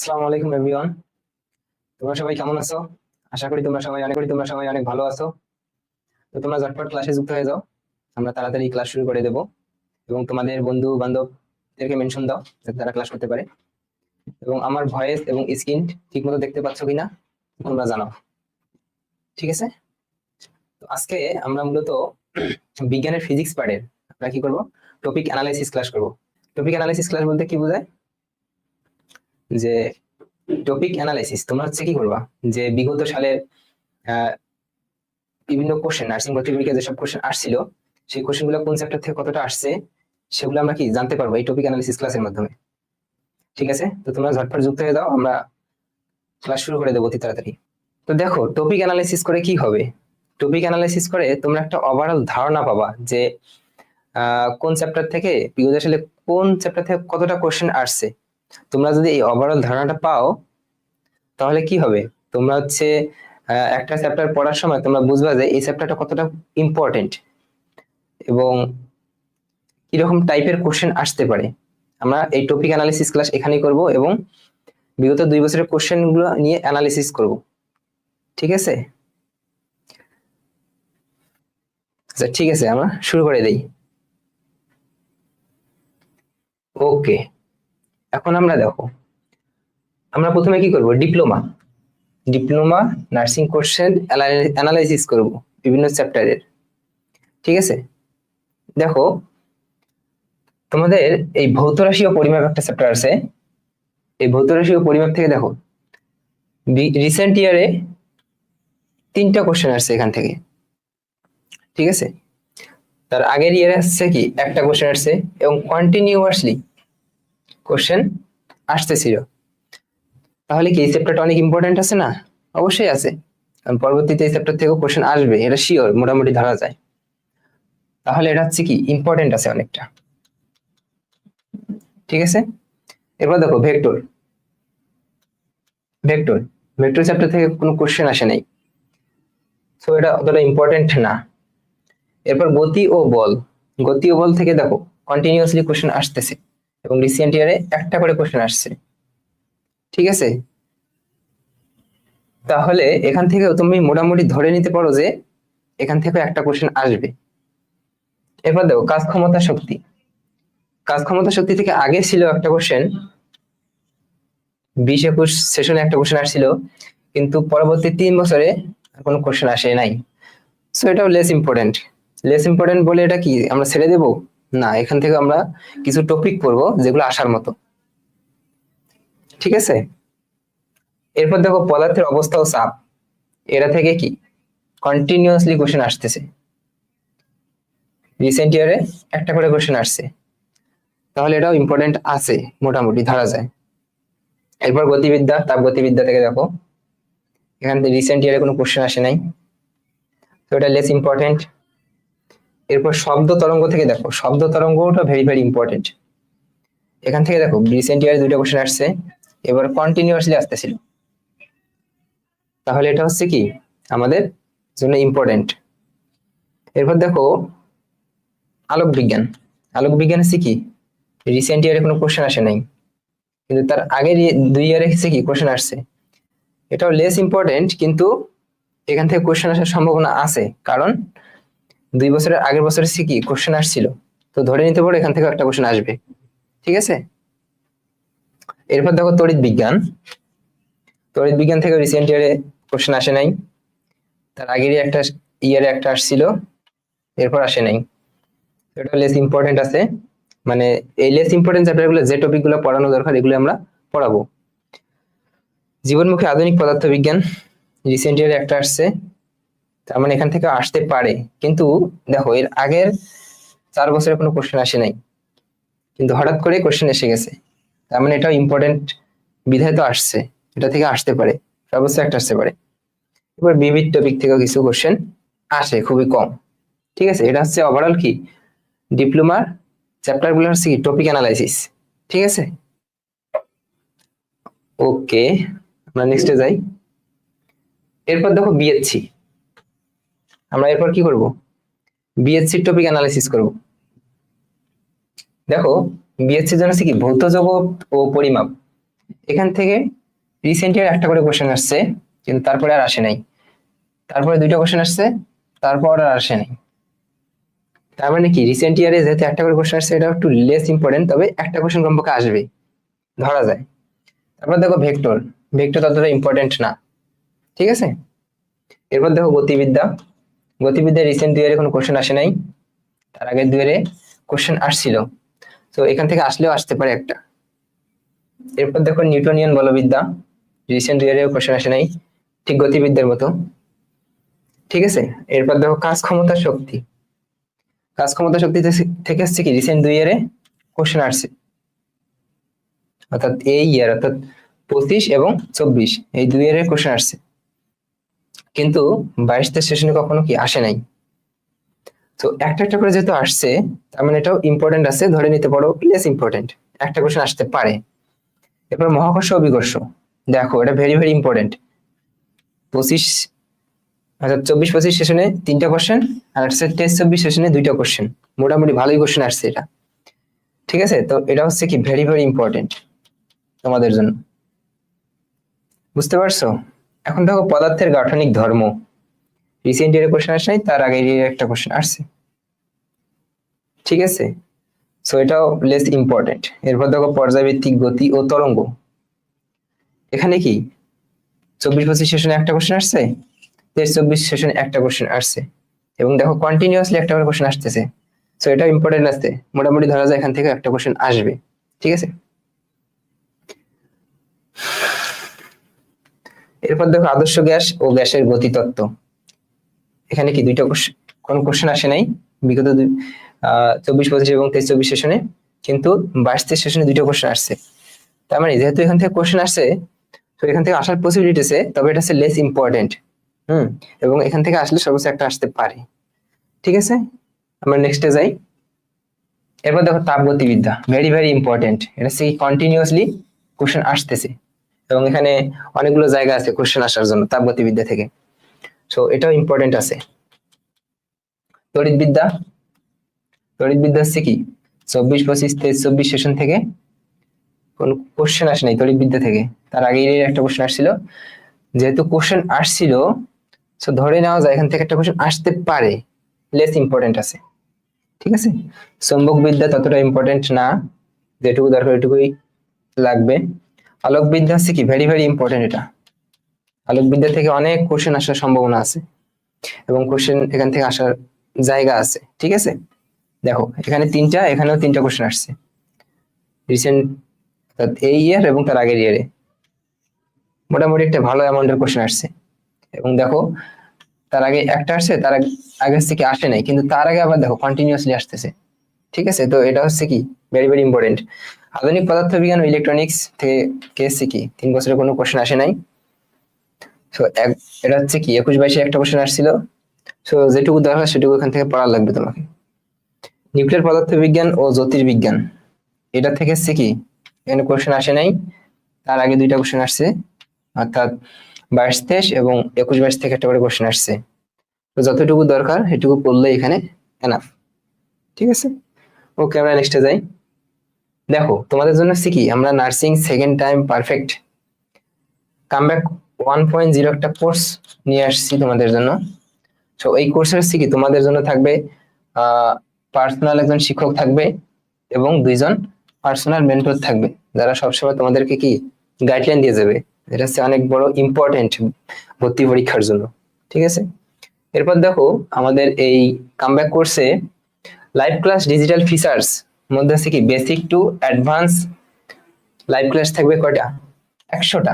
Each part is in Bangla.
আসসালামু আলাইকুম এভরিওয়ান। তোমরা সবাই কেমন আছো? আশা করি তোমরা সবাই অনেক ভালো আছো। তো তোমরা ঝটপট ক্লাসে যুক্ত হয়ে যাও। আমরা তাড়াতাড়ি ক্লাস শুরু করে দেব এবং তোমাদের বন্ধু বান্ধবদেরকে মেনশন দাও যাতে তারা ক্লাস করতে পারে। এবং আমার ভয়েস এবং স্ক্রিন ঠিকমতো দেখতে পাচ্ছ কিনা তোমরা জানাও, ঠিক আছে? তো আজকে আমরা মূলত বিজ্ঞানের ফিজিক্স পার্টের আমরা কি করব, টপিক অ্যানালাইসিস ক্লাস করব। টপিক অ্যানালাইসিস ক্লাস বলতে কি বোঝায়, যে টপিক অ্যানালাইসিস তোমরা হচ্ছে কি করবা, যে বিগত সালের আহ, বিভিন্ন কোশ্চেন, নার্সিং ভর্তি পরীক্ষায় যেসব কোশ্চেন আসছিল সেই কোশ্চেন গুলো কোন চ্যাপ্টার থেকে কতটা আসছে সেগুলো আমরা কি জানতে পারবো এই টপিক অ্যানালিসিস ক্লাসের মাধ্যমে। ঠিক আছে, তো তোমরা ঝটপট যুক্ত হয়ে যাও, আমরা ক্লাস শুরু করে দেবো অতি তাড়াতাড়ি। তো দেখো, টপিক অ্যানালাইসিস করে কি হবে, টপিক অ্যানালাইসিস করে তোমরা একটা ওভারঅল ধারণা পাবা যে কোন চ্যাপ্টার থেকে বিগত সালে কোন চ্যাপ্টার থেকে কতটা কোশ্চেন আসছে। তোমরা যদি এই ওভারঅল ধারণাটা পাও তাহলে কি হবে, তোমরা হচ্ছে একটা চ্যাপ্টার পড়ার সময় তোমরা বুঝবা যে এই চ্যাপ্টারটা কতটা ইম্পর্টেন্ট এবং কিরকম টাইপের কোশ্চেন আসতে পারে। আমরা এই টপিক অ্যানালিসিস ক্লাস এখানেই করব এবং বিগত 2 বছরের কোশ্চেন গুলো নিয়ে অ্যানালিসিস করব, ঠিক আছে? আচ্ছা ঠিক আছে, আমরা শুরু করে দেই। ওকে, এখন আমরা দেখো, আমরা প্রথমে কি করব, diploma diploma nursing question analysis করব বিভিন্ন চ্যাপ্টারের। ঠিক আছে, দেখো তোমাদের এই ভৌত রাশি ও পরিমাপ একটা চ্যাপ্টার আছে। এই ভৌত রাশি ও পরিমাপ থেকে দেখো রিসেন্ট ইয়ারে 3টা কোশ্চেন আসছে এখান থেকে। ঠিক আছে, তার আগের ইয়ারে আসছে কি একটা কোশ্চেন আসছে এবং কন্টিনিউয়াসলি কোশ্চেন আসতেছিল। তাহলে কি এই চ্যাপ্টারটা অনেক ইম্পর্টেন্ট আছে না? অবশ্যই আছে, কারণ পরবর্তীতে এই চ্যাপ্টার থেকেও কোশ্চেন আসবে, এটা শিওর, মোটামুটি ধরা যায়। তাহলে এটা হচ্ছে কি ইম্পর্টেন্ট আছে অনেকটা। ঠিক আছে, এবার দেখো ভেক্টর ভেক্টর ভেক্টর চ্যাপ্টার থেকে কোনো কোশ্চেন আসে নাই, সো এটা অতটা ইম্পর্টেন্ট না। এরপর গতি ও বল থেকে দেখো কন্টিনিউয়াসলি কোশ্চেন আসতেছে এবং রিসেন্ট ইয়ারে একটা করে কোশ্চেন আসছে। ঠিক আছে, তাহলে এখান থেকে তুমি মোটামুটি ধরে নিতে পারো যে এখান থেকে একটা কোশ্চেন আসবে। এরপর দেখো কাজ ক্ষমতা শক্তি থেকে আগে ছিল একটা কোশ্চেন, 20-21 সেশনে একটা কোশ্চেন আসছিল, কিন্তু পরবর্তী 3 বছরে কোনো কোশ্চেন আসে নাই। সো এটাও লেস ইম্পর্টেন্ট বলে এটা কি আমরা ছেড়ে দেব না, এখান থেকে আমরা কিছু টপিক পড়বো যেগুলো আসার মতো। ঠিক আছে, এরপর দেখো পদার্থের অবস্থা ও চাপ, এটা থেকে কি কন্টিনিউয়াসলি কোশ্চেন আসতেছে, রিসেন্ট ইয়ারে একটা করে কোশ্চেন আসছে, তাহলে এটাও ইম্পর্টেন্ট আছে, মোটামুটি ধরা যায়। এরপর তাপগতিবিদ্যা থেকে দেখো এখান থেকে রিসেন্ট ইয়ারে কোনো কোশ্চেন আসে নাই, তো এটা লেস ইম্পর্টেন্ট। এরপর শব্দ তরঙ্গটা ভেরি ভেরি ইম্পর্টেন্ট। এখান থেকে দেখো রিসেন্ট ইয়ারে 2টা কোশ্চেন আসছে, এবার কন্টিনিউয়াসলি আসতেছিল, তাহলে এটা হচ্ছে কি আমাদের জন্য ইম্পর্টেন্ট। এরপর দেখো আলোক বিজ্ঞান হচ্ছে কি রিসেন্ট ইয়ারে কোনো কোশ্চেন আসে নাই, কিন্তু তার আগের 2 ইয়ারে হচ্ছে কি কোশ্চেন আসছে। এটাও লেস ইম্পর্টেন্ট, কিন্তু এখান থেকে কোশ্চেন আসার সম্ভাবনা আছে, কারণ 2 বছরের আগের বছরে হচ্ছে কি কোশ্চেন আসছিল, তো ধরে নিতে পারো এখান থেকে একটা কোশ্চেন আসবে। ঠিক আছে, এরপর দেখো তড়িৎ বিজ্ঞান থেকে রিসেন্ট ইয়ারে কোশ্চেন আসে নাই, তার আগেরই একটা ইয়ারে একটা আসছিল, এরপর আসে নাই, এটা লেস ইম্পর্টেন্ট আছে। মানে এই লেস ইম্পর্টেন্ট চ্যাপ্টার গুলো, যে টপিক গুলো পড়ানো দরকার এগুলো আমরা পড়াবো। জীবনমুখী আধুনিক পদার্থ বিজ্ঞান রিসেন্ট ইয়ারে একটা আসছে, তার মানে এখান থেকে আসতে পারে, কিন্তু দেখো এর আগের 4 বছরে কোনো কোশ্চেন আসে নাই, কিন্তু হঠাৎ করে কোশ্চেন এসে গেছে, তার মানে এটাও ইম্পর্টেন্ট বিধায় তো আসছে, এটা থেকে আসতে পারে, সর্বোচ্চ একটা আসতে পারে। এবার বিবিধ টপিক থেকেও কিছু কোশ্চেন আসে, খুবই কম। ঠিক আছে, এটা হচ্ছে ওভারঅল কি ডিপ্লোমার চ্যাপ্টার গুলো হচ্ছে কি টপিক অ্যানালাইসিস। ঠিক আছে, ওকে, আমরা নেক্সটে যাই। এরপর দেখো আমরা এরপর কি করব, বিএসসি টপিক অ্যানালাইসিস করব। দেখো বিএসসির জন্য হচ্ছে কি ভৌত জগৎ ও পরিমাপ, এখান থেকে রিসেন্ট ইয়ার একটা করে কোশ্চেন আসছে, কিন্তু তারপরে আর আসে নাই। তারপরে দুইটা কোশ্চেন আসছে, তারপর আর আসে নাই। তার মানে কি রিসেন্ট ইয়ারে যেহেতু একটা করে কোশ্চেন আসছে, এটা একটু লেস ইম্পর্টেন্ট, তবে একটা কোশ্চেন কমপক্ষে আসবে, ধরা যায়। তারপর দেখো ভেক্টর, ভেক্টর ততটা ইম্পর্টেন্ট না, ঠিক আছে। এরপর দেখো গতিবিদ্যা, গতিবিদ্যা রিসেন্ট 2 ইয়ারে কোনো কোশ্চেন আসে নাই, তার আগের 2 ইয়ারে কোশ্চেন আসছিল, তো এখান থেকে আসলেও আসতে পারে একটা। এরপর দেখো নিউটনিয়ান বলবিদ্যা, রিসেন্ট 2 ইয়ারেও কোশ্চেন আসে নাই, ঠিক গতিবিদ্যার মতো, ঠিক আছে। এরপর দেখো কাজ ক্ষমতা শক্তি, কাজ ক্ষমতা শক্তি থেকে আসছে কি রিসেন্ট 2 ইয়ারে কোশ্চেন আসছে, অর্থাৎ এই ইয়ার অর্থাৎ 25 এবং 24 এই 2 ইয়ারের কোশ্চেন আসছে, কিন্তু 22-23 সেশনে কখনো কি আসে নাই। তো একটা একটা করে যেহেতু আসছে, তার মানে এটাও ইম্পর্টেন্ট আছে, ধরে নিতে পারো লেস ইম্পর্টেন্ট, একটা কোশ্চেন আসতে পারে। এরপর মহাকর্ষ অভিকর্ষ, দেখো এটা ভেরি ভেরি ইম্পর্টেন্ট। 25 অর্থাৎ 24-25 সেশনে 3টা কোশ্চেন, আর 23-24 সেশনে 2টা কোশ্চেন, মোটামুটি ভালোই কোশ্চেন আসছে এটা, ঠিক আছে। তো এটা হচ্ছে কি ভেরি ভেরি ইম্পর্টেন্ট তোমাদের জন্য, বুঝতে পারছো। এখন দেখো পদার্থের গাঠনিক ধর্ম, রিসেন্ট ইয়ারে কোশ্চেন আসে নাই, তার আগে একটা কোশ্চেন আসছে, ঠিক আছে। সো এটাও লেস ইম্পর্টেন্ট। এরপর দেখো পর্যায়ভিত্তিক গতি ও তরঙ্গ, এখানে কি 24-25 সেশনে একটা কোশ্চেন আসছে, 23-24 সেশনে একটা কোশ্চেন আসছে, এবং দেখো কন্টিনিউয়াসলি একটা করে কোশ্চেন আসতেছে। সো এটা ইম্পর্টেন্ট আছে, মোটামুটি ধরা যায় এখান থেকে একটা কোশ্চেন আসবে, ঠিক আছে। এরপর দেখো আদর্শ গ্যাস ও গ্যাসের গতিতত্ত্ব, এখানে কি দুইটা কোশ্চেন, কোন কোশ্চেন আসে নাই বিগত 24-25 এবং 23-24 সেশনে, কিন্তু 22-23 সেশনে 2টা কোশ্চেন আসছে। তার মানে যেহেতু এখান থেকে কোশ্চেন আসছে, তো এখান থেকে আসার পসিবিলিটি আছে, তবে এটা হচ্ছে লেস ইম্পর্টেন্ট। এবং এখান থেকে আসলে সর্বোচ্চ একটা আসতে পারে, ঠিক আছে। আমরা নেক্সটে যাই। এরপর দেখো তাপগতিবিদ্যা, ভেরি ভেরি ইম্পর্টেন্ট, এটা হচ্ছে কন্টিনিউয়াসলি কোশ্চেন আসতেছে, এবং এখানে অনেকগুলো জায়গা আছে কোশ্চেন আসার জন্য তাপগতিবিদ্যা থেকে, সো এটাও ইম্পর্টেন্ট আছে। তড়িৎবিদ্যা, তড়িৎবিদ্যা হচ্ছে কি 24-25 23-24 সেশন থেকে কোন কোশ্চেন আসে নাই তড়িৎবিদ্যা থেকে, তার আগে একটা কোশ্চেন আসছিল, যেহেতু কোশ্চেন আসছিল, তো ধরে নেওয়া যায় এখান থেকে একটা কোশ্চেন আসতে পারে, লেস ইম্পর্টেন্ট আছে, ঠিক আছে। চৌম্বক বিদ্যা ততটা ইম্পর্টেন্ট না, যেটুকু দরকার ওইটুকুই লাগবে। আলোক বিদ্যা হচ্ছে কি ভেরি ভেরি ইম্পর্টেন্ট, এটা আলোক বিদ্যা থেকে অনেক কোশ্চেন আসার সম্ভাবনা আছে, এবং কোশ্চেন এখান থেকে আসার জায়গা আছে, ঠিক আছে। দেখো এখানে 3টা, এখানেও 3টা কোশ্চেন আসছে রিসেন্ট এই ইয়ার এবং তার আগের ইয়ারে, মোটামুটি একটা ভালো অ্যামাউন্টের কোশ্চেন আসছে। এবং দেখো তার আগে একটা আসছে, তার আগে থেকে আসে নাই, কিন্তু তার আগে আবার দেখো কন্টিনিউয়াসলি আসতেছে, ঠিক আছে। তো এটা হচ্ছে কি ভেরি ভেরি ইম্পর্টেন্ট। আধুনিক পদার্থবিজ্ঞান ও ইলেকট্রনিক্স থেকে কেসে কি 3 বছরের কোনো কোশ্চেন আসে নাই। তো এটা হচ্ছে কি 21-22 একটা কোশ্চেন আসছিল, তো যেটুকু দরকার সেটুকু এখান থেকে পড়া লাগবে তোমাকে। নিউক্লিয়ার পদার্থবিজ্ঞান ও জ্যোতির্বিজ্ঞান, এটা থেকে হচ্ছে কি এখানে কোশ্চেন আসে নাই, তার আগে 2টা কোশ্চেন আসছে, অর্থাৎ 22-23 এবং 21-22 থেকে একটা করে কোশ্চেন আসছে। তো যতটুকু দরকার সেটুকু পড়লে এখানে এনাফ, ঠিক আছে। ওকে, আমরা নেক্সটে যাই। দেখো তোমাদের জন্য হচ্ছে কি আমরা nursing second time perfect comeback 1.0 একটা কোর্স নিয়ে আসছি তোমাদের জন্য। তো এই কোর্সের হচ্ছে কি তোমাদের জন্য থাকবে পার্সোনাল একজন শিক্ষক থাকবে, এবং 2জন পার্সোনাল মেন্টর থাকবে, যারা সবসময় তোমাদেরকে কি গাইডলাইন দিয়ে যাবে। এটা হচ্ছে অনেক বড় ইম্পর্টেন্ট ভর্তি পরীক্ষার জন্য, ঠিক আছে। এরপর দেখো আমাদের এই কামব্যাক কোর্সে লাইভ ক্লাস ডিজিটাল ফিচার্স মধ্যে আছে কি basic to advance live class থাকবে কয়টা, 100টা।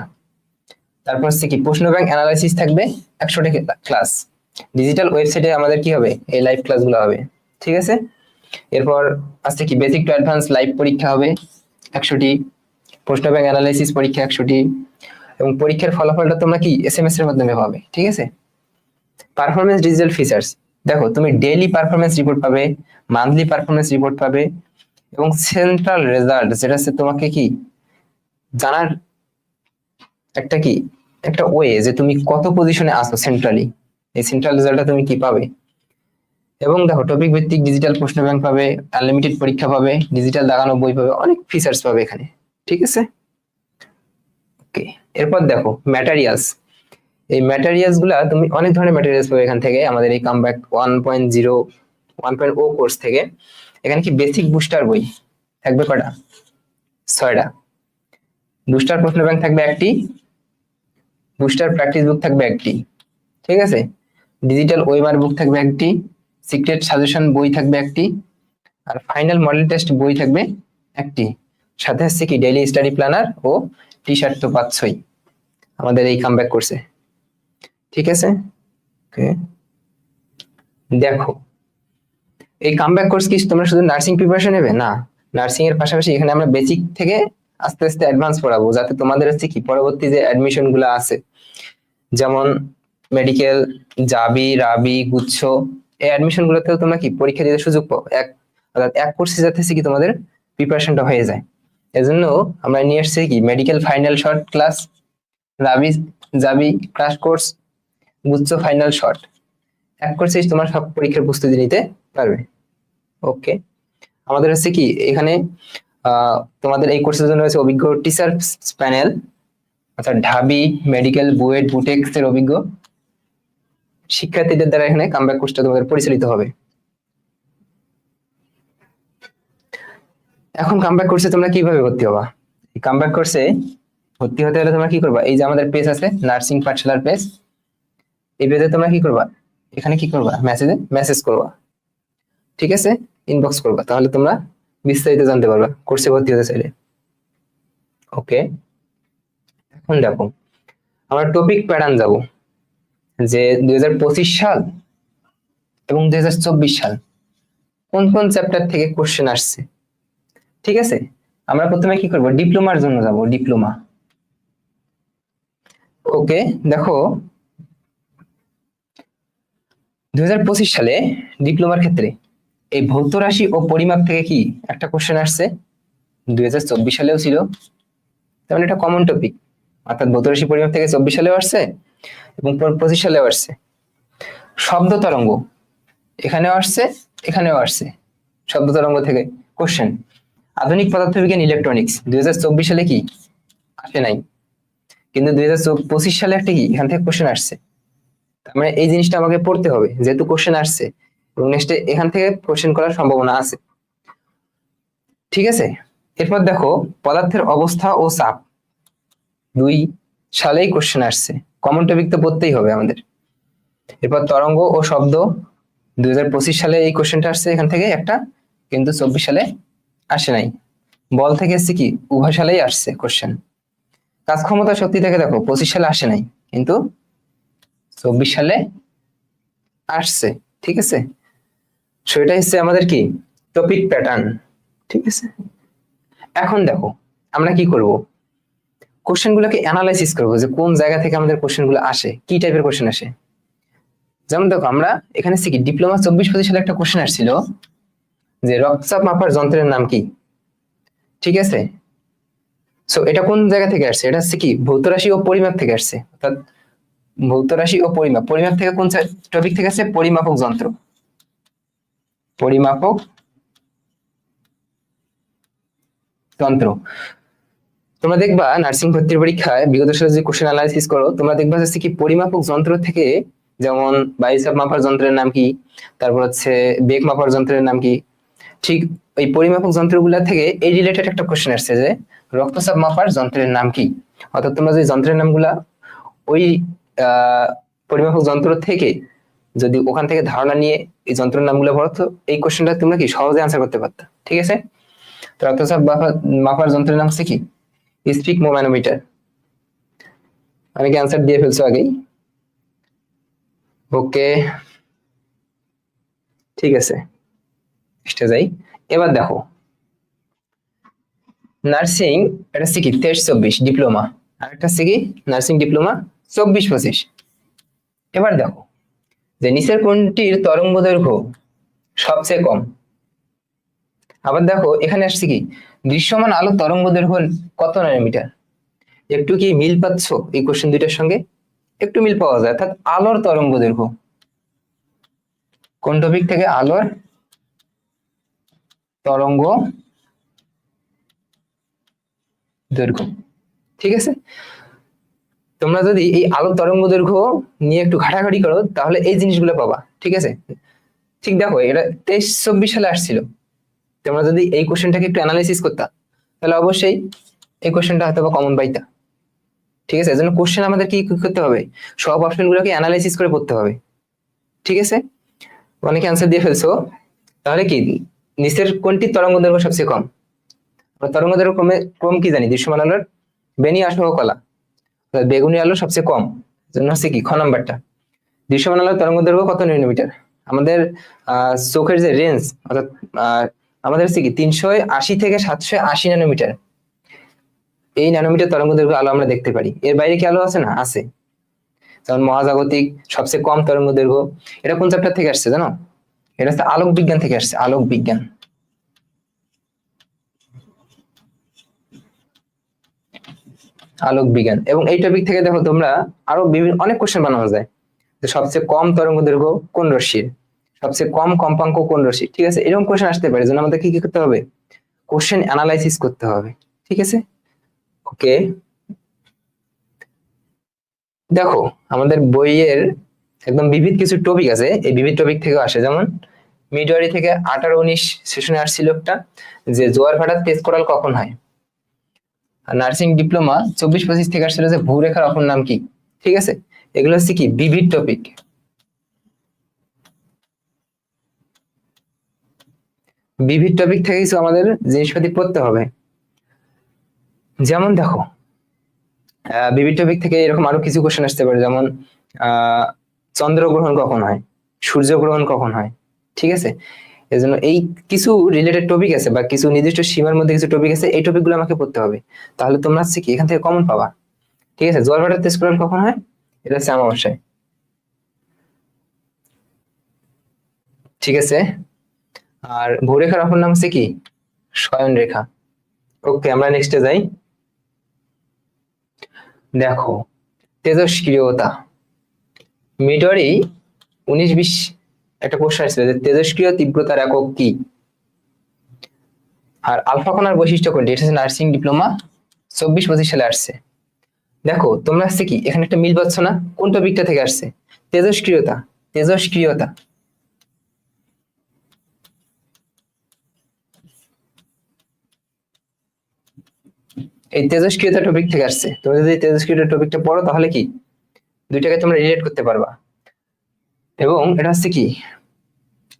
তারপর হচ্ছে কি প্রশ্ন ব্যাংক অ্যানালাইসিস থাকবে 100টা ক্লাস, ডিজিটাল ওয়েবসাইটে আমাদের কি হবে এই লাইভ ক্লাসগুলো হবে, ঠিক আছে। এরপর আছে কি বেসিক টু অ্যাডভান্স লাইভ পরীক্ষা হবে 100টি, প্রশ্ন ব্যাংক অ্যানালাইসিস পরীক্ষা 100টি, এবং পরীক্ষার ফলাফলটা তোমরা কি এসএমএস এর মাধ্যমে পাবে, ঠিক আছে। পারফরমেন্স ডিজিটাল ফিচার্স, দেখো তুমি ডেইলি পারফরমেন্স রিপোর্ট পাবে, মান্থলি পারফরমেন্স রিপোর্ট পাবে, এবং সেন্ট্রাল রেজাল্ট, যেটা হচ্ছে তোমাকে কি জানার একটা কি একটা ওয়ে যে তুমি কত পজিশনে আছো সেন্ট্রালি, এই সেন্ট্রাল রেজাল্টটা তুমি কি পাবে। এবং দেখো টপিক ভিত্তিক ডিজিটাল প্রশ্ন ব্যাংক পাবে, আনলিমিটেড পরীক্ষা পাবে, ডিজিটাল দাগানো বই পাবে, অনেক ফিচার্স পাবে এখানে, ঠিক আছে। ওকে, এরপর দেখো ম্যাটেরিয়ালস। এই ম্যাটেরিয়ালস গুলা তুমি অনেক ধরনের ম্যাটেরিয়ালস পাবে এখান থেকে, আমাদের এই কামব্যাক 1.0 1.0 কোর্স থেকে। এখানে কি বেসিক বুস্টার বই থাকবে কটা? 6টা। বুস্টার প্রশ্ন ব্যাংক থাকবে একটি, বুস্টার প্র্যাকটিস বুক থাকবে একটি, ঠিক আছে। ডিজিটাল ওয়েমার বুক থাকবে একটি, সিক্রেট সাজেশন বই থাকবে একটি, আর ফাইনাল মডেল টেস্ট বই থাকবে একটি। সাথে হচ্ছে কি ডেইলি স্টাডি প্ল্যানার ও টি শার্ট তো পাচ্ছই আমাদের এই কামব্যাক কোর্সে, ঠিক আছে। ওকে, দেখো এই কামব্যাক কোর্স কি তোমরা শুধু নার্সিং প্রিপারেশন নেবে? না, নার্সিং এর পাশাপাশি এখানে আমরা বেসিক থেকে আস্তে আস্তে অ্যাডভান্স পড়াবো, যাতে তোমাদের হচ্ছে কি পরবর্তী যে অ্যাডমিশন গুলো আছে, যেমন মেডিকেল, জাবি, রাবি, গুচ্ছ, এই অ্যাডমিশন গুলোতেও তোমরা কি পরীক্ষা দিতে সুযোগ পাও। অর্থাৎ এক কোর্সে যাতে কি তোমাদের প্রিপারেশনটা হয়ে যায়। এজন্য আমরা নিয়ে এসেছি কি মেডিকেল ফাইনাল শর্ট ক্লাস, রাবি জাবি ক্রাশ কোর্স, গুচ্ছ ফাইনাল শর্ট। এক কোর্সে তোমার সব পরীক্ষার প্রস্তুতি নিতে পারবে। ওকে, আমাদের হচ্ছে কি এখানে তোমাদের এই কোর্সের জন্য রয়েছে অভিজ্ঞ টিচার প্যানেল, অর্থাৎ ঢাবি, মেডিকেল, বুয়েট, বুটেক্স এর অভিজ্ঞ শিক্ষার্থীদের দ্বারা এখানে কামব্যাক কোর্সটা তোমাদের পরিচালিত হবে। এখন কামব্যাক কোর্সে তোমরা কিভাবে ভর্তি হবা? এই কামব্যাক কোর্সে ভর্তি হতে হলে তোমরা কি করবা? এই যে আমাদের পেজ আছে নার্সিং পাঠশালার পেজ, এই পেজে তোমরা কি করবা? এখানে কি করবা? মেসেজ করবা, ঠিক আছে, ইনবক্স করবা, তাহলে তোমরা বিস্তারিত জানতে পারবা কোর্সে ভর্তি হতে চাইলে। ওকে, এখন দেখো আমরা টপিক প্যাটার্ন যাব, যে 2025 সাল এবং 2024 সাল কোন কোন চ্যাপ্টার থেকে কোশ্চেন আসছে, ঠিক আছে। আমরা প্রথমে কি করব? ডিপ্লোমার জন্য যাব, ডিপ্লোমা। ওকে, দেখো 2025 সালে ডিপ্লোমার ক্ষেত্রে এই ভৌত রাশি ও পরিমাপ থেকে কি একটা কোশ্চেন আসছে, 2024 সালেও ছিল, তার মানে এটা কমন টপিক। অর্থাৎ ভৌত রাশি পরিমাপ থেকে 24 সালেও আসছে এবং 25 সালেও আসছে। শব্দ তরঙ্গ এখানেও আসছে, এখানেও আসছে, শব্দ তরঙ্গ থেকে কোশ্চেন। আধুনিক পদার্থবিজ্ঞান ইলেকট্রনিক্স 2024 সালে কি আসে নাই, কিন্তু 2025 সালে একটা কি এখান থেকে কোশ্চেন আসছে। তার মানে এই জিনিসটা আমাকে পড়তে হবে, যেহেতু কোশ্চেন আসছে এবং নেক্সটে এখান থেকে কোশ্চেন করার সম্ভাবনা আছে, ঠিক আছে। এরপর দেখো পদার্থের অবস্থা ও চাপ 2 সালেই কোশ্চেন আসছে, কমন টপিক তো পড়তেই হবে আমাদের। এরপর তরঙ্গ ও শব্দ 2025 সালে এই কোশ্চেনটা আসছে এখান থেকে একটা, কিন্তু 24 সালে আসে নাই। বল থেকে এসছে কি উভয় সালেই আসছে কোশ্চেন। কাজ ক্ষমতা শক্তি থেকে দেখো 25 সালে আসে নাই, কিন্তু 24 সালে আসছে, ঠিক আছে। সেটা হচ্ছে আমাদের কি টপিক প্যাটার্ন, ঠিক আছে। এখন দেখো আমরা কি করব? কোশ্চেন গুলোকে অ্যানালাইসিস করবো, যে কোন জায়গা থেকে আমাদের কোশ্চেন গুলো আসে, কি টাইপের কোশ্চেন আসে। যেমন দেখো আমরা এখানে কি ডিপ্লোমা 24-25 সালে একটা কোশ্চেন আসছিল, যে রক্তচাপ মাপার যন্ত্রের নাম কি, ঠিক আছে। সো এটা কোন জায়গা থেকে আসছে? এটা হচ্ছে কি ভৌত রাশি ও পরিমাপ থেকে আসছে। অর্থাৎ ভৌত রাশি ও পরিমাপ, পরিমাপ থেকে কোন টপিক থেকে আসছে? পরিমাপক যন্ত্র, পরিমাপক যন্ত্র। তোমরা দেখবা নার্সিং ভর্তির পরীক্ষায় বিগত সালে যে কোশ্চেন অ্যানালাইসিস করো, তোমরা দেখবা হচ্ছে কি পরিমাপক যন্ত্র থেকে, যেমন বায়ুচাপ মাপার যন্ত্রের নাম কি, তারপর হচ্ছে বেগ মাপার যন্ত্রের নাম কি, ঠিক ওই পরিমাপক যন্ত্রগুলা থেকে এই রিলেটেড একটা কোশ্চেন আসছে, যে রক্তচাপ মাপার যন্ত্রের নাম কি। অর্থাৎ তোমরা যে যন্ত্রের নামগুলা ওই পরিমাপক যন্ত্র থেকে যদি ওখান থেকে ধারণা নিয়ে এই যন্ত্রের নামগুলো পড়ো, তো এই কোশ্চেনটা তোমরা কি সহজে আনসার করতে পারতা, ঠিক আছে। তো রক্তচাপ মাপার যন্ত্রের নাম হচ্ছে কি স্পিক ম্যানোমিটার। অনেকে আনসার দিয়ে ফেলছো আগেই। ওকে, ঠিক আছে, এটা যাই। এবার দেখো নার্সিং এটা হচ্ছে কি 23-24 ডিপ্লোমা, আর একটা হচ্ছে কি নার্সিং ডিপ্লোমা 24-25। এবার দেখো যে নিচের কোনটির তরঙ্গ দৈর্ঘ্য সবচেয়ে কম। আবার দেখো এখানে আসছে কি দৃশ্যমান আলো তরঙ্গ দৈর্ঘ্য কত ন্যানোমিটার। একটু কি মিল পাচ্ছ এই কোশ্চেন দুইটার সঙ্গে? একটু মিল পাওয়া যায়। অর্থাৎ আলোর তরঙ্গ দৈর্ঘ্য কোন টপিক থেকে? আলোর তরঙ্গ দৈর্ঘ্য, ঠিক আছে, তোমরা যদি এই আলোর তরঙ্গ দৈর্ঘ্য নিয়ে একটু ঘাটাঘাটি করো তাহলে এই জিনিসগুলো পাবা। ঠিক আছে, ঠিক দেখো এটা 23-24 সালে আসছিল। তোমরা যদি এই কোশ্চেনটাকে একটু অ্যানালাইসিস করতা তাহলে অবশ্যই এই কোশ্চেনটা হয়তো কমন পাইতা। ঠিক আছে, এজন্য কোশ্চেন আমাদের কি করতে হবে, সব অপশন গুলোকে অ্যানালাইসিস করে পড়তে হবে। ঠিক আছে, অনেকে অ্যান্সার দিয়ে ফেলছো, তাহলে কি নিচের কোনটি তরঙ্গ দৈর্ঘ্য সবচেয়ে কম? আমরা তরঙ্গ দৈর্ঘ্য ক্রম কি জানি, দৃশ্যমান আলোর বেনি আসহ কলা, বেগুনি আলো সবচেয়ে কম, জন্য হচ্ছে কি খ নাম্বারটা। দৃশ্যমান আলোর তরঙ্গ দৈর্ঘ্য কত ন্যানোমিটার? আমাদের চোখের যে রেঞ্জ, অর্থাৎ আমাদের হচ্ছে কি 380 থেকে 780 ন্যানোমিটার, এই ন্যানোমিটার তরঙ্গ দৈর্ঘ্য আলো আমরা দেখতে পারি। এর বাইরে কি আলো আছে? না, আছে। যেমন মহাজাগতিক সবচেয়ে কম তরঙ্গ দৈর্ঘ্য, এটা কোন চ্যাপ্টার থেকে আসছে জানো? এটা হচ্ছে আলোক বিজ্ঞান থেকে আসছে, আলোক বিজ্ঞান। আলোক বিজ্ঞান। এবং এই টপিক থেকে দেখো তোমরা আরো বিভিন্ন অনেক কোশ্চেন বানানো যায়, যে সবচেয়ে কম তরঙ্গ দৈর্ঘ্য কোন রশ্মির, সবচেয়ে কম কম্পাঙ্ক কোন রশ্মি। ঠিক আছে, এরকম কোশ্চেন আসতে পারে, যেন আমাদের কি করতে হবে, কোশ্চেন অ্যানালাইসিস করতে হবে। ঠিক আছে, ওকে। দেখো আমাদের বইয়ের একদম বিবিধ কিছু টপিক আছে, এই বিবিধ টপিক থেকে আসে। যেমন মিডওয়ারি থেকে 18-19 সেশনে আসছিল একটা, যে জোয়ার ভাটার তেজ কোরাল কখন হয়। আর নার্সিং ডিপ্লোমা 24-25 থেকে আসছিল যে ভূরেখার অপর নাম কি। ঠিক আছে, এগুলো হচ্ছে কি বিবিধ টপিক। বিবিধ টপিক থেকে কিছু আমাদের জিনিসপাতি পড়তে হবে। যেমন দেখো বিবিধ টপিক থেকে এরকম আরো কিছু কোশ্চেন আসতে পারে, যেমন চন্দ্রগ্রহণ কখন হয়, সূর্যগ্রহণ কখন হয়। ঠিক আছে, এজন্য এই কিছু রিলেটেড টপিক আছে বা কিছু নির্দিষ্ট সীমার মধ্যে কিছু টপিক আছে, এই টপিকগুলো আমাকে পড়তে হবে, তাহলে তোমরা হচ্ছে কি এখান থেকে কমন পাবা। ঠিক আছে, জোয়ার ভাটার তেজ কোরাল কখন হয়, এটা হচ্ছে অমাবস্যায়। ঠিক আছে, আর ভূরেখার অপর নাম হচ্ছে কি শয়ন রেখা। ওকে, আমরা নেক্সটে যাই। দেখো তেজস্ক্রিয়তা, মিডরি 19-20 একটা কোশ্চেন আসছিল যে তেজস্ক্রিয় তীব্রতার একক কি, আর আলফা কণার বৈশিষ্ট্য কোনটি, এটা হচ্ছে নার্সিং ডিপ্লোমা 24-25 সালে আসছে। দেখো তোমরা আসছে কি এখানে একটা মিল পাচ্ছ না, কোন টপিকটা থেকে আসছে, তেজস্ক্রিয়তা। তেজস্ক্রিয়তা, এই তেজস্ক্রিয়তা টপিক থেকে আসছে। তুমি যদি তেজস্ক্রিয়তা টপিকটা পড়ো তাহলে কি দুইটাকে তোমরা রিলেট করতে পারবা। এবং এটা হচ্ছে কি,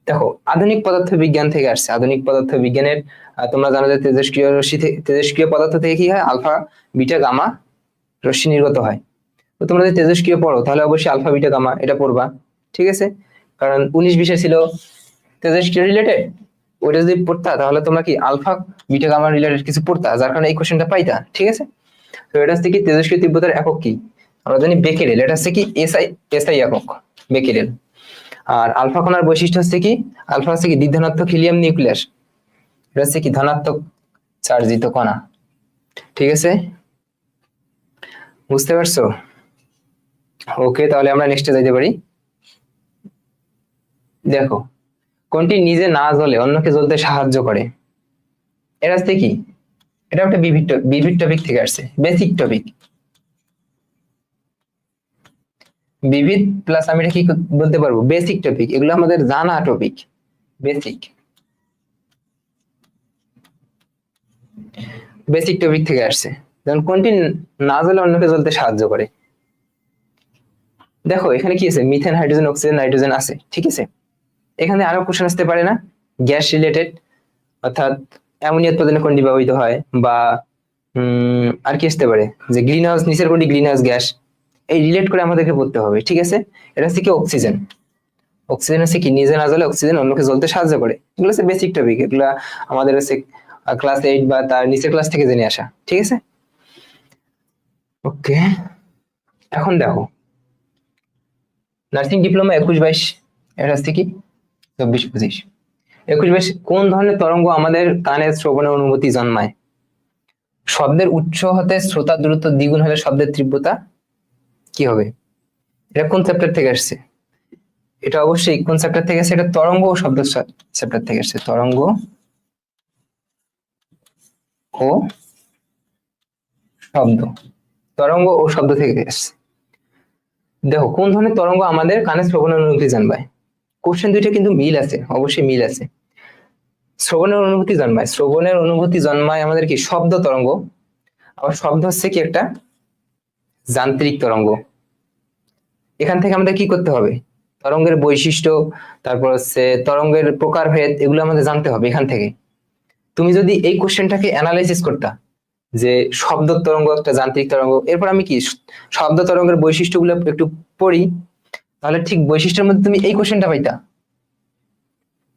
দেখো আধুনিক পদার্থ বিজ্ঞান থেকে আসছে। আধুনিক পদার্থ বিজ্ঞানের তোমরা জানো যে তেজস্ক্রিয় রশ্মি তেজস্ক্রিয় পদার্থ থেকে কি হয়, আলফা বিটা গামা রশ্মি নির্গত হয়। তো তোমরা যদি তেজস্ক্রিয় পড়ো তাহলে অবশ্যই আলফা বিটা গামা এটা পড়বা। ঠিক আছে, কারণ 19-20 ছিল তেজস্ক্রিয় রিলেটেড, ওইটা যদি পড়তা তাহলে তোমরা কি আলফা বিটা গামা রিলেটেড কিছু পড়তা, যার কারণে এই কোশ্চেনটা পাইতা। ঠিক আছে, তো এটা হচ্ছে কি তেজস্ক্রিয় তীব্রতার একক কি, আমরা জানি বেকেরেল, এটা হচ্ছে কি এসআই, এসআই একক বেকেরেল। আর আলফা কণার বৈশিষ্ট্য হচ্ছে কি, আলফা হচ্ছে কি দ্বিধনাত্মক হিলিয়াম নিউক্লিয়াস, এটা হচ্ছে কি ধনাত্মক চার্জিত কণা। ঠিক আছে, বুঝতে পারছো? ওকে, তাহলে আমরা নেক্সটে যাইতে পারি। দেখো কোনটি নিজে না জ্বলে অন্যকে জ্বলতে সাহায্য করে, এটা হচ্ছে কি, এটা একটা বিবিধ টপিক থেকে আসছে, বেসিক টপিক। বিবিধ প্লাস আমি এটা কি বলতে পারবো, বেসিক টপিক, এগুলো আমাদের জানা টপিক, বেসিক। বেসিক টপিক থেকে আসছে। যেমন কোনটি না জ্বলে অন্যকে জ্বলতে সাহায্য করে। দেখো এখানে কি আছে, মিথেন হাইড্রোজেন অক্সিজেন নাইট্রোজেন আছে। ঠিক আছে, এখানে আরো কোশ্চেন আসতে পারে না, গ্যাস রিলেটেড, অর্থাৎ অ্যামোনিয়া উৎপাদনে কোনটি ব্যবহৃত হয়, বা আর কি আসতে পারে, যে গ্রিন হাউস, নিচের কোনটি গ্রিন হাউস গ্যাস, এই রিলেট করে আমাদেরকে পড়তে হবে। ঠিক আছে, এটা হচ্ছে কি অক্সিজেন। অক্সিজেন হচ্ছে কি নিজে না জ্বলে অক্সিজেন অন্যকে জ্বলতে সাহায্য করে। এগুলো হচ্ছে বেসিক টপিক, এগুলা আমাদের হচ্ছে ক্লাস 8 বা তার নিচের ক্লাস থেকে জেনে আসা। ঠিক আছে, ওকে। এখন দেখো নার্সিং ডিপ্লোমা 21-22, এটা হচ্ছে কি 24-25। 21-22 কোন ধরনের তরঙ্গ আমাদের কানে শ্রবণের অনুভূতি জন্মায়, শব্দের উৎস হতে শ্রোতার দূরত্ব দ্বিগুণ হলে শব্দের তীব্রতা কি হবে, এটা কোন চ্যাপ্টার থেকে আসছে, এটা অবশ্যই কোন চ্যাপ্টার থেকে আসছে, এটা তরঙ্গ ও শব্দ চ্যাপ্টার থেকে আসছে, তরঙ্গ ও শব্দ, তরঙ্গ ও শব্দ থেকে এসছে। দেখো কোন ধরনের তরঙ্গ আমাদের কানে শ্রবণের অনুভূতি জন্মায়। কোশ্চেন দুইটা কিন্তু মিল আছে, অবশ্যই মিল আছে। শ্রবণের অনুভূতি জন্মায়, শ্রবণের অনুভূতি জন্মায় আমাদের কি শব্দ তরঙ্গ। আবার শব্দ হচ্ছে কি একটা যান্ত্রিক তরঙ্গ। এখান থেকে আমাদের কি করতে হবে, তরঙ্গের বৈশিষ্ট্য, তারপর হচ্ছে তরঙ্গের প্রকারভেদ, এগুলো আমাদের জানতে হবে এখান থেকে। তুমি যদি এই কোশ্চেনটাকে অ্যানালাইসিস করতা যে শব্দ তরঙ্গ একটা যান্ত্রিক তরঙ্গ, এরপর আমি কি শব্দ তরঙ্গের বৈশিষ্ট্যগুলো একটু পড়ি, তাহলে ঠিক বৈশিষ্ট্যের মধ্যে তুমি এই কোশ্চেনটা পাইতা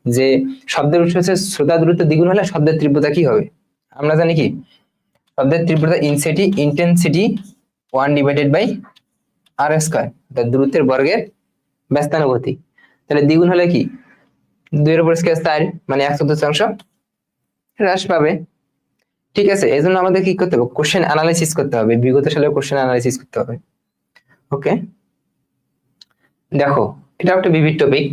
যে শব্দের উৎস হচ্ছে শ্রোতা দূরত্ব দ্বিগুণ হলে শব্দের তীব্রতা কি হবে। আমরা জানি কি শব্দের তীব্রতা ইন্টেন্সিটি 1/r², অর্থাৎ দূরত্বের বর্গের ব্যস্তানুপাতিক। তাহলে দ্বিগুণ হলে কি 2/4 মানে 1/4 হ্রাস পাবে। ঠিক আছে, এই জন্য আমাদের কি করতে হবে, কোশ্চেন অ্যানালাইসিস করতে হবে, বিগত সালের কোশ্চেন অ্যানালাইসিস করতে হবে। ওকে, দেখো এটা একটা ভিভিড টপিক।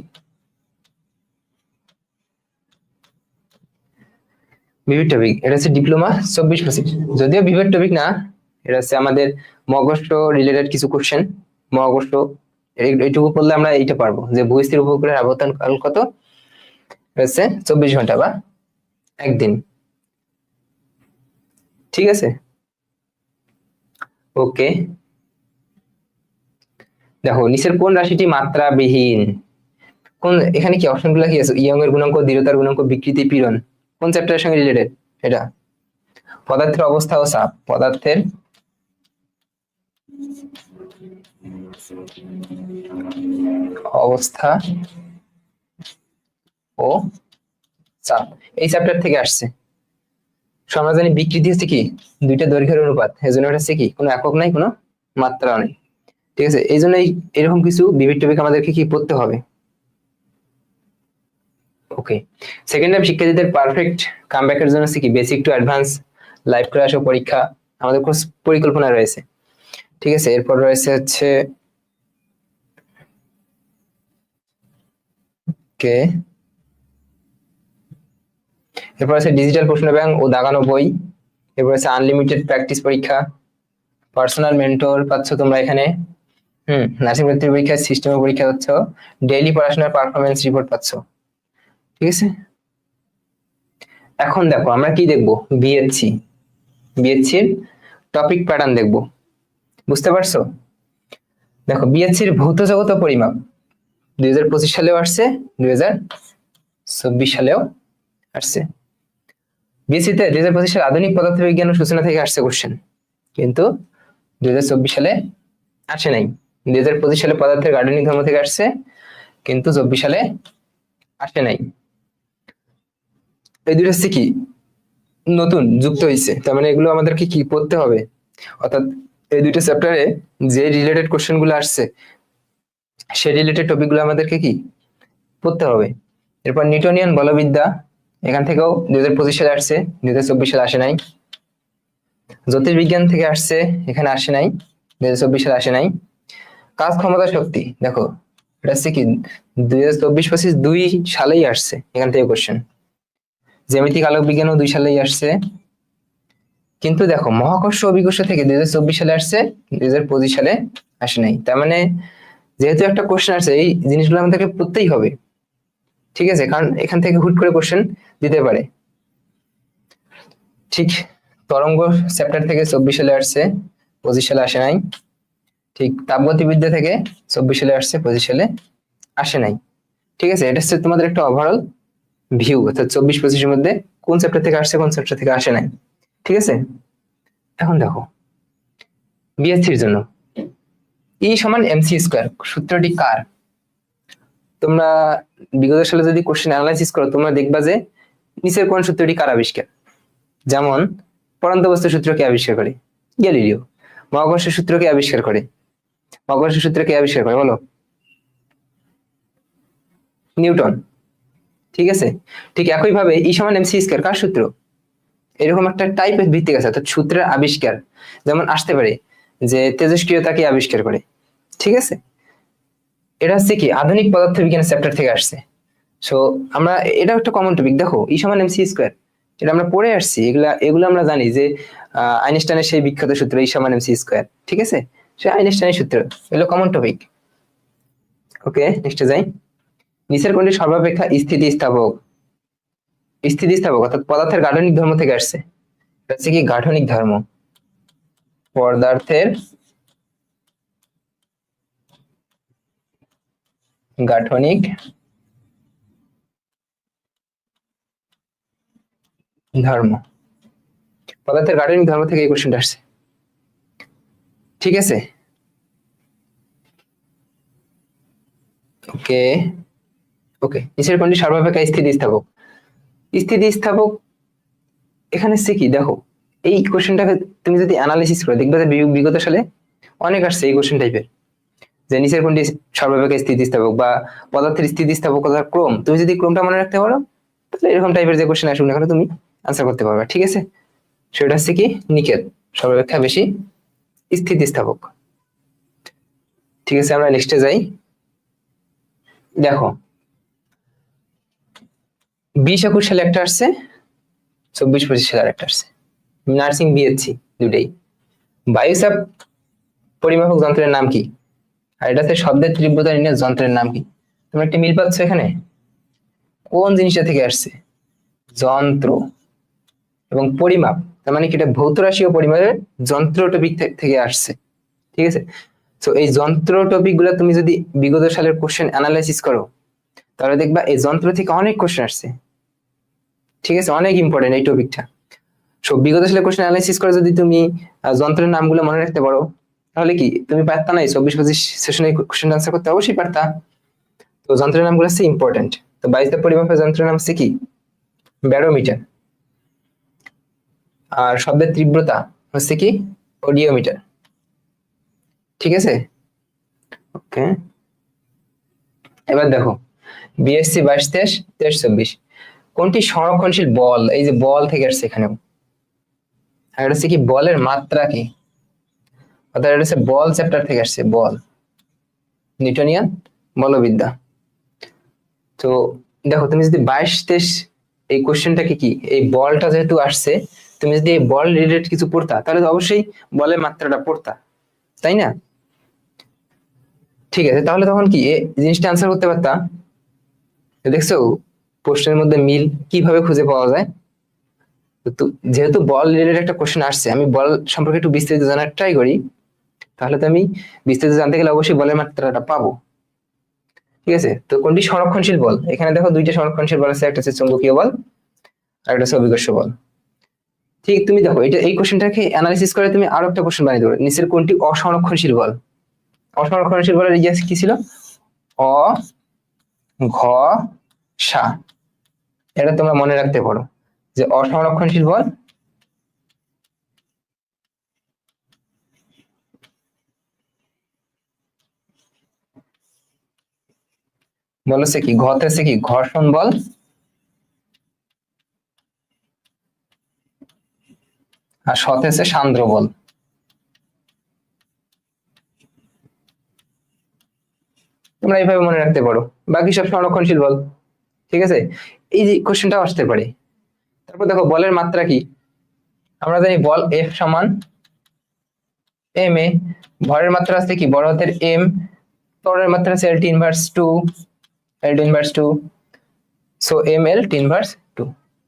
ভিভিড টপিক এটা হচ্ছে ডিপ্লোমা 24/25, যদিও ভিভিড টপিক না, এটা হচ্ছে আমাদের মহাকর্ষ রিলেটেড কিছু কোশ্চেন। মহাকর্ষ এইটুকু পড়লে আমরা এইটা পারবো যে ভূস্থির উপগ্রহের আবর্তন কাল কত, হচ্ছে 24 ঘন্টা বা একদিন। ঠিক আছে, ওকে। দেখো নিচের কোন রাশিটি মাত্রাবিহীন, কোন এখানে কি অপশনগুলো কি আছে, ইয়ং এর গুণাঙ্ক, দৃঢ়তার গুণাঙ্ক, বিকৃতি, পীড়ন, কোন চ্যাপ্টারের সঙ্গে রিলেটেড এটা? পদার্থের অবস্থা ও চাপ, পদার্থের অবস্থা ও চাপ, এই চ্যাপ্টার থেকে আসছে। আমরা জানি বিকৃতি হচ্ছে কি দুইটা দৈর্ঘ্যের অনুপাত, এই জন্য এটা হচ্ছে কি কোনো একক নাই, কোনো মাত্রা নেই। ঠিক আছে, এই জন্য এরকম কিছু ভিভিড টপিক আমাদেরকে কি পড়তে হবে। ওকে, সেকেন্ড টাইম শিক্ষার্থীদের পারফেক্ট কামব্যাকের জন্য হচ্ছে কি basic to advance live class ও পরীক্ষা আমাদের কোর্স পরিকল্পনা রয়েছে। ঠিক আছে, এরপর রয়েছে হচ্ছে কে এরপর আছে ডিজিটাল প্রশ্ন ব্যাংক ও দাগানো বই। এরপর আছে আনলিমিটেড প্র্যাকটিস পরীক্ষা, পার্সোনাল মেন্টর পাচ্ছ তোমরা এখানে। নার্সিং ভর্তির পরীক্ষা, সিস্টেমের পরীক্ষা পাচ্ছ, ডেইলি পড়াশোনার পারফরমেন্স রিপোর্ট পাচ্ছ। ঠিক আছে, এখন দেখো আমরা কি দেখবো, বিএসসির টপিক প্যাটার্ন দেখবো। বুঝতে পারছো? দেখো বিএসসির ভৌত জগত পরিমাপ 2025 সালেও আসছে, 2024 সালেও আসছে। বিএসসিতে 2025 সালে আধুনিক পদার্থবিজ্ঞান ও সূচনা থেকে আসছে কোশ্চেন, কিন্তু 2024 সালে আসে নাই। 2025 সালে পদার্থের গাঠনিক ধর্ম থেকে আসছে, কিন্তু 24 সালে আসে নাই। এই দুটো হচ্ছে কি নতুন যুক্ত হয়েছে, তার মানে এগুলো আমাদেরকে কি পড়তে হবে। অর্থাৎ এই দুইটা চ্যাপ্টারে যে রিলেটেড কোশ্চেন গুলো আসছে সেই রিলেটেড টপিক গুলো আমাদেরকে কি পড়তে হবে। এরপর নিউটনিয়ান বলবিদ্যা, এখান থেকেও 2025 সালে আসছে, 2024 সালে আসে নাই। জ্যোতির্বিজ্ঞান থেকে আসছে, এখানে আসে নাই, 2024 সালে আসে নাই। কাজ ক্ষমতা শক্তি, দেখো এটা হচ্ছে কি 2024-25 দুই সালেই আসছে, এখান থেকে কোশ্চেন। জ্যামিতিক আলোক বিজ্ঞানও 2 সালেই আসছে, কিন্তু দেখো মহাকর্ষ অভিকর্ষ থেকে 2024 সালে আসছে, 2025 সালে আসে নাই। তার মানে যেহেতু একটা কোশ্চেন আসছে, এই জিনিসগুলো আমাদেরকে পড়তেই হবে। ঠিক আছে, কারণ এখান থেকে হুট করে কোশ্চেন দিতে পারে। ঠিক তরঙ্গ চ্যাপ্টার থেকে 24 সালে আসছে, 25 সালে আসে নাই। ঠিক তাপগতিবিদ্যা থেকে 24 সালে আসছে, 25 সালে আসে নাই। ঠিক আছে, এটা হচ্ছে তোমাদের একটা ওভারঅল ভিউ, অর্থাৎ 24-25 মধ্যে কোন চ্যাপ্টার থেকে আসছে, কোন চ্যাপ্টার থেকে আসে নাই। ঠিক আছে, এখন দেখো বিএসসির জন্য ই সমান এমসি স্কোয়ার সূত্রটি কার? তোমরা বিগত সালে যদি কোশ্চেন অ্যানালাইসিস করো, তোমরা দেখবা যে নিচের কোন সূত্রটি কার আবিষ্কার। যেমন পড়ন্ত বস্তু সূত্র কে আবিষ্কার করে? গ্যালিলিও। মহাকর্ষের সূত্র কে আবিষ্কার করে? মহাকর্ষের সূত্র কে আবিষ্কার করে বলো? নিউটন। ঠিক আছে, ঠিক একই ভাবে ই সমান এমসি স্কোয়ার কার সূত্র? এরকম একটা টাইপের ভিত্তিক আছে, অর্থাৎ সূত্রের আবিষ্কার যেমন আসতে পারে যে তেজস্ক্রিয়তাকে আবিষ্কার করে। ঠিক আছে, এটা হচ্ছে কি আধুনিক পদার্থবিজ্ঞান চ্যাপ্টার থেকে আসছে। সো আমরা এটা একটা কমন টপিক। দেখো ই সমান এমসি স্কোয়ার, এটা আমরা পড়ে আসছি, এগুলা আমরা জানি যে আইনস্টাইনের সেই বিখ্যাত সূত্র E = mc স্কয়ার, ঠিক আছে? সেই আইনস্টাইনের সূত্র এগুলো কমন টপিক। ওকে, নেক্সটে যাই। নিচের কোনটি সর্বাপেক্ষা স্থিতিস্থাপক? স্থিতিস্থাপক অর্থাৎ পদার্থের গাঠনিক ধর্ম থেকে আসছে। এটা হচ্ছে কি গাঠনিক ধর্ম, পদার্থের গাঠনিক ধর্ম, পদার্থের গাঠনিক ধর্ম থেকে এই কোশ্চেনটা আসছে, ঠিক আছে? ওকে ওকে, নিচের কোনটি সর্বাপেক্ষা স্থিতিস্থাপক? স্থিতিস্থাপক এখানে সে কি, দেখো এই কোশ্চেনটাকে তুমি যদি অ্যানালাইসিস করো দেখবে যে বিগত সালে অনেক আসছে এই কোশ্চেন টাইপের, যে নিচের কোনটি সর্বাপেক্ষা স্থিতিস্থাপক বা পদার্থের স্থিতিস্থাপকতার ক্রম, তুমি যদি ক্রমটা মনে রাখতে পারো তাহলে এরকম টাইপের যে কোশ্চেন আসুক না কেন তুমি আনসার করতে পারবে, ঠিক আছে? সেটা হচ্ছে কি নিকেল সর্বাপেক্ষা বেশি স্থিতিস্থাপক, ঠিক আছে? আমরা নেক্সটে যাই। দেখো 20-21 সালে একটা আসছে, 24-25 সালে একটা আসছে, নার্সিং বিএসসি দুটেই। বায়ুচাপ পরিমাপক যন্ত্রের নাম কি? আর এটা হচ্ছে শব্দের তীব্রতা নির্ণয় যন্ত্রের নাম কি? তোমরা একটা মিল পাচ্ছ এখানে, কোন জিনিসটা থেকে আসছে? যন্ত্র এবং পরিমাপ, তার মানে কি এটা ভৌত রাশি ও পরিমাপের যন্ত্র টপিক থেকে আসছে, ঠিক আছে? তো এই যন্ত্র টপিক গুলা তুমি যদি বিগত সালের কোশ্চেন অ্যানালাইসিস করো তাহলে দেখবা এই যন্ত্র থেকে অনেক কোশ্চেন আসছে, ঠিক আছে? অনেক ইম্পর্টেন্ট এই টপিকটা। সো বিগত সালের কোশ্চেন অ্যানালাইসিস করে যদি তুমি যন্ত্রের নামগুলো মনে রাখতে পারো তাহলে কি তুমি পারতা না 24-25 সেশনে কোশ্চেন আনসার করতে? অবশ্যই পারতা। তো যন্ত্রের নামগুলো হচ্ছে ইম্পর্টেন্ট। তো বায়ুচাপ পরিমাপের যন্ত্রের নাম হচ্ছে কি? ব্যারোমিটার। আর শব্দের তীব্রতা হচ্ছে কি? অডিওমিটার, ঠিক আছে? ওকে, এবার দেখো বিএসসি 22-23, 23-24 কোনটি সংরক্ষণশীল বল? এই যে বল থেকে আসছে এখানেও। আর এটা হচ্ছে কি বলের মাত্রা কি, অর্থাৎ এটা হচ্ছে বল চ্যাপ্টার থেকে আসছে, বল নিউটনিয়ান বলবিদ্যা। তো দেখো তুমি যদি 22-23 এই কোশ্চেনটাকে কি এই বলটা যেহেতু আসছে তুমি যদি এই বল রিলেটেড কিছু পড়তা তাহলে তো অবশ্যই বলের মাত্রাটা পড়তা, তাই না? ঠিক আছে, তাহলে তখন কি এই জিনিসটা আনসার করতে পারতা। দেখছো প্রশ্নের মধ্যে মিল কিভাবে খুঁজে পাওয়া যায়? তো যেহেতু বল রিলেটেড একটা কোশ্চেন আসছে, আমি বল সম্পর্কে একটু বিস্তারিত জানার ট্রাই করি, তাহলে তো আমি বিস্তারিত জানতে গেলে অবশ্যই বলের মাত্রাটা পাবো, ঠিক আছে? তো কোনটি সংরক্ষণশীল বল? এখানে দেখো দুইটা সংরক্ষণশীল বল আছে, একটা হচ্ছে চৌম্বকীয় বল আর একটা হচ্ছে অভিকর্ষ বল। ঠিক, তুমি দেখো এটা এই কোশ্চেনটাকে অ্যানালাইসিস করে তুমি আরো একটা কোশ্চেন বানিয়ে দেবে, নিচের কোনটি অসংরক্ষণশীল বল? অসংরক্ষণশীল বলের ইতিহাস কি ছিল? অ ঘ সা, এটা তোমরা মনে রাখতে পারো যে অসংরক্ষণশীল বল বলছে কি, ঘতে আছে কি ঘর্ষণ বল, আর সতে আছে সান্দ্র বল। তোমরা এইভাবে মনে রাখতে পারো, বাকি সব সংরক্ষণশীল বল, ঠিক আছে? এই যে কোশ্চেনটা আসতে পারে। তারপর দেখো বলের মাত্রা কি? আমরা জানি বল এফ সমান এম এ, ভরের মাত্রা আছে কি বড় হাতের এম, ত্বরণের মাত্রা আছে L T inverse two, L T inverse two, so M L T inverse two.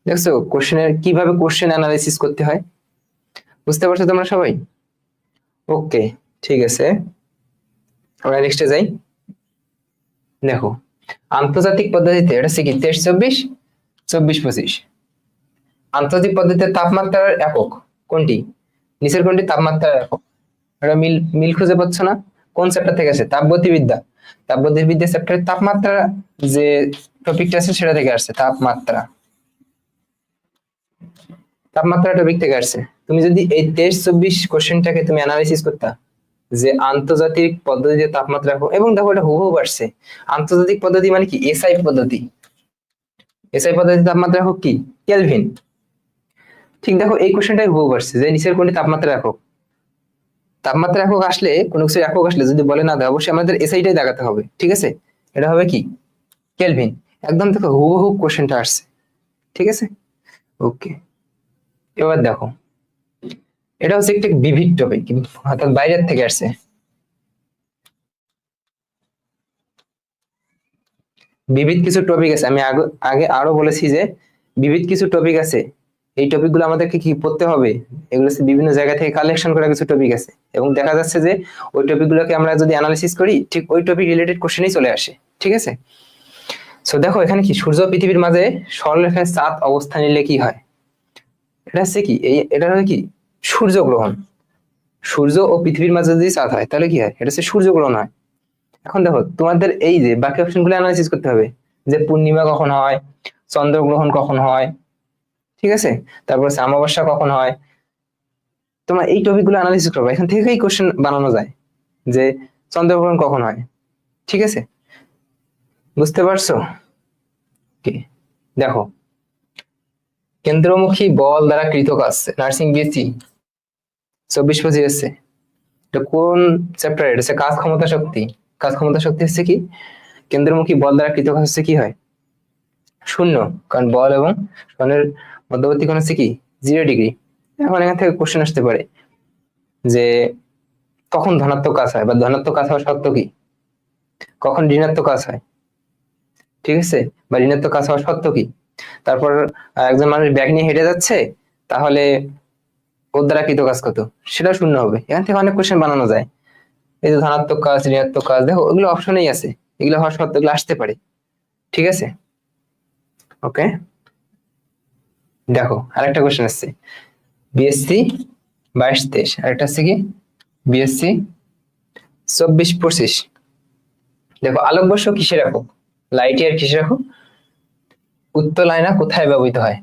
দেখছো কোশ্চেনের কিভাবে কোশ্চেন অ্যানালাইসিস করতে হয়, বুঝতে পারছো তোমরা সবাই? ওকে, ঠিক আছে, আমরা নেক্সটে যাই। দেখো আন্তর্জাতিক পদ্ধতিতে এটা হচ্ছে কি 23-24, 24-25 আন্তর্জাতিক পদ্ধতিতে তাপমাত্রার একক কোনটি? নিচের কোনটি তাপমাত্রার একক? এটা মিল মিল খুঁজে পাচ্ছ না? কোন চ্যাপ্টার থেকে আছে? তাপগতিবিদ্যা। তাপগতিবিদ্যা চ্যাপ্টারে তাপমাত্রা যে টপিকটা আছে সেটা থেকে আসছে, তাপমাত্রা। তাপমাত্রা টপিক থেকে আসছে। তুমি যদি এই 23-24 কোশ্চেনটাকে তুমি অ্যানালাইসিস করতা যে আন্তর্জাতিক পদ্ধতিতে তাপমাত্রা, এবং দেখো এটা হুবহু আসছে। আন্তর্জাতিক পদ্ধতি মানে কি? এসআই পদ্ধতি। এসআই পদ্ধতিতে তাপমাত্রা একক কি? কেলভিন। ঠিক, দেখো এই কোশ্চেনটাই হুবহু আসছে যে নিচের কোনটি তাপমাত্রা একক? তাপমাত্রা একক আসলে কোনো কিছু একক আসলে যদি বলে না দেয় অবশ্যই আমাদের এসআইটাই দেখাতে হবে, ঠিক আছে? এটা হবে কি? কেলভিন। একদম দেখো হুবহু কোশ্চেনটা আসছে, ঠিক আছে? ওকে, এবার দেখো এটা হচ্ছে একটা বিবিধ টপিক, অর্থাৎ বাইরের থেকে আসছে। বিবিধ কিছু টপিক আছে, আমি আগে আগে আরো বলেছি যে বিবিধ কিছু টপিক আছে, এই টপিকগুলো আমাদেরকে কি পড়তে হবে, এগুলো হচ্ছে বিভিন্ন জায়গা থেকে কালেকশন করা কিছু টপিক আছে, এবং দেখা যাচ্ছে যে ওই টপিকগুলোকে আমরা যদি অ্যানালিসিস করি ঠিক ওই টপিক রিলেটেড কোশ্চেনই চলে আসে, ঠিক আছে। সো দেখো এখানে কি সূর্য পৃথিবীর মাঝে সরলরেখায় চাঁদ অবস্থান নিলে কি হয়, এটা হচ্ছে কি এটা হচ্ছে কি সূর্যগ্রহণ। সূর্য ও পৃথিবীর মাঝে যদি চাঁদ হয় তাহলে কি হয়, এটা হচ্ছে সূর্যগ্রহণ হয়। এখন দেখো তোমাদের এই যে বাকি অপশনগুলো অ্যানালাইসিস করতে হবে, যে পূর্ণিমা কখন হয়, চন্দ্রগ্রহণ কখন হয়, ঠিক আছে, তারপর হচ্ছে অমাবস্যা কখন হয়। তোমরা এই টপিকগুলো অ্যানালাইসিস করবে, এখান থেকেই কোশ্চেন বানানো যায় যে চন্দ্রগ্রহণ কখন হয়, ঠিক আছে, বুঝতে পারছো কি। দেখো কেন্দ্রমুখী বল দ্বারা কৃত কাজ, নার্সিং বিএসসি 24-25 এসছে, এটা কোন চ্যাপ্টার, এটা হচ্ছে কাজ ক্ষমতা শক্তি। কাজ ক্ষমতা শক্তি হচ্ছে কি, কেন্দ্রমুখী বল দ্বারা কৃত কাজ হচ্ছে কি হয়, শূন্য, কারণ বল এবং সরণের মধ্যবর্তী কোণ হচ্ছে কি 0 ডিগ্রি। এখন এখান থেকে কোশ্চেন আসতে পারে যে কখন ধনাত্মক কাজ হয় বা ধনাত্মক কাজ হওয়া সত্ত্বেও কি, কখন ঋণাত্মক কাজ হয়, ঠিক আছে, বা ঋণাত্মক কাজ হওয়া সত্ত্বেও কি। তারপর একজন মানুষ ব্যাগ নিয়ে হেঁটে যাচ্ছে, তাহলে ওর দ্বারা কৃত কাজ কত, সেটা শূন্য হবে। এখান থেকে অনেক কোশ্চেন বানানো যায়। এই যে ধনাত্মক কাজ, ঋণাত্মক কাজ, দেখো ওগুলো অপশনেই আছে, এগুলো হওয়া সত্ত্বেও এগুলো আসতে পারে, ঠিক আছে। ওকে, দেখো আরেকটা কোশ্চেন আসছে, বিএসসি 22-23, আরেকটা হচ্ছে কি বিএসসি 24-25। দেখো আলোকবর্ষ কিসের একক, লাইট ইয়ার কিসের একক, উত্তল আয়না কোথায় ব্যবহৃত হয়।